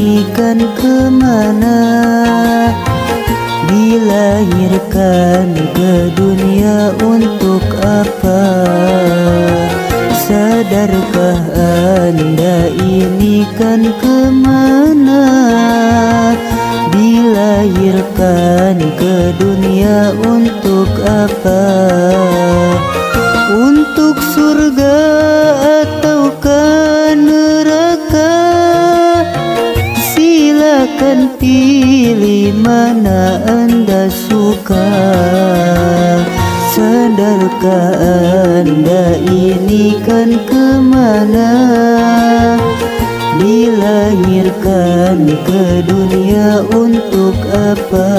ini kan kemana? Dilahirkan ke dunia untuk apa? Sadarkah Anda ini kan kemana? Dilahirkan ke dunia untuk apa? Untuk surga atau ke neraka? Silakan pilih mana Anda suka. Sadarkah Anda ini kan kemana? Dilahirkan ke dunia untuk apa?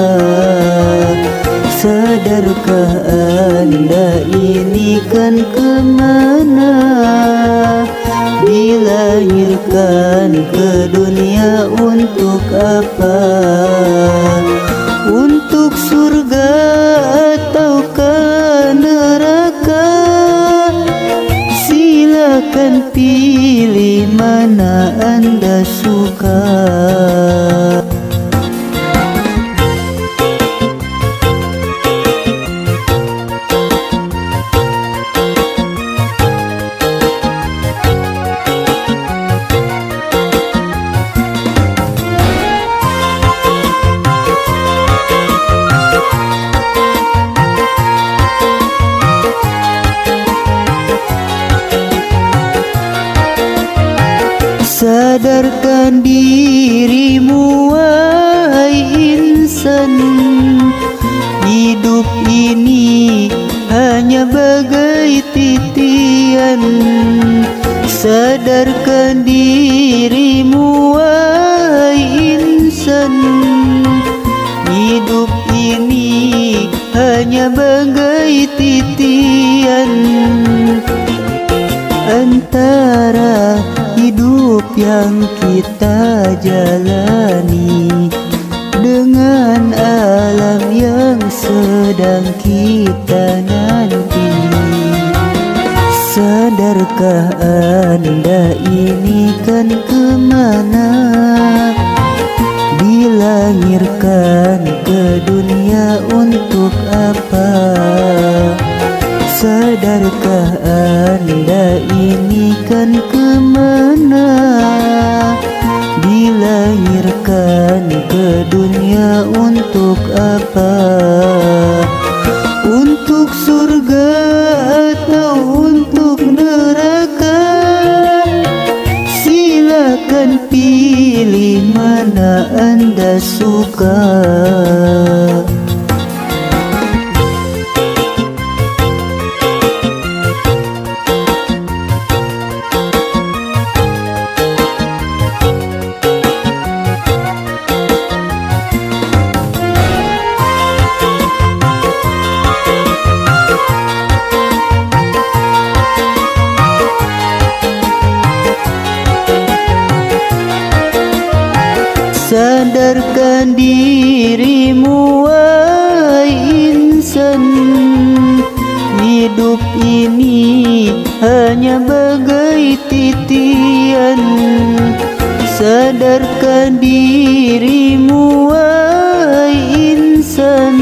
Sadarkah Anda ini kan kemana? Dilahirkan ke dunia untuk apa? Untuk surga atau ke neraka? Silakan pilih mana Anda suka. Sadarkan dirimu wahai insan, hidup ini hanya bagai titian. Sadarkan dirimu wahai insan, hidup ini hanya bagai titian. Antara hidup yang kita jalani dengan alam yang sedang kita nanti. Sadarkah Anda ini kan kemana? Dilahirkan ke dunia untuk apa? Sadarkah Anda ini kan kemana? Dilahirkan ke dunia untuk apa? Untuk surga atau untuk neraka? Silakan pilih mana Anda suka. Sadarkan dirimu wahai insan, hidup ini hanya bagai titian. Sadarkan dirimu wahai insan,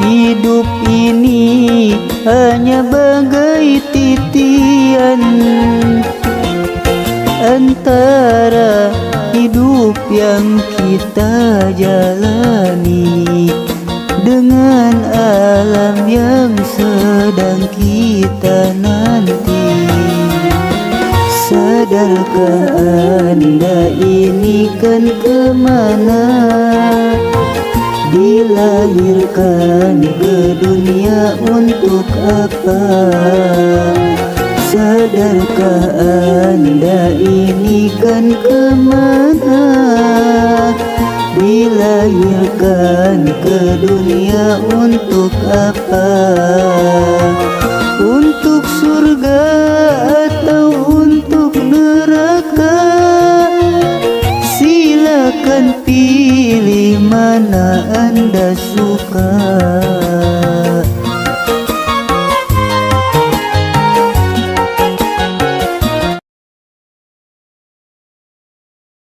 hidup ini hanya bagai titian. Antara hidup yang kita jalani dengan alam yang sedang kita nanti. Sadarkah Anda ini kan kemana? Dilahirkan ke dunia untuk apa? Sadarkah Anda ini kan kemana? Dilahirkan ke dunia untuk apa? Untuk surga atau untuk neraka? Silakan pilih mana Anda suka.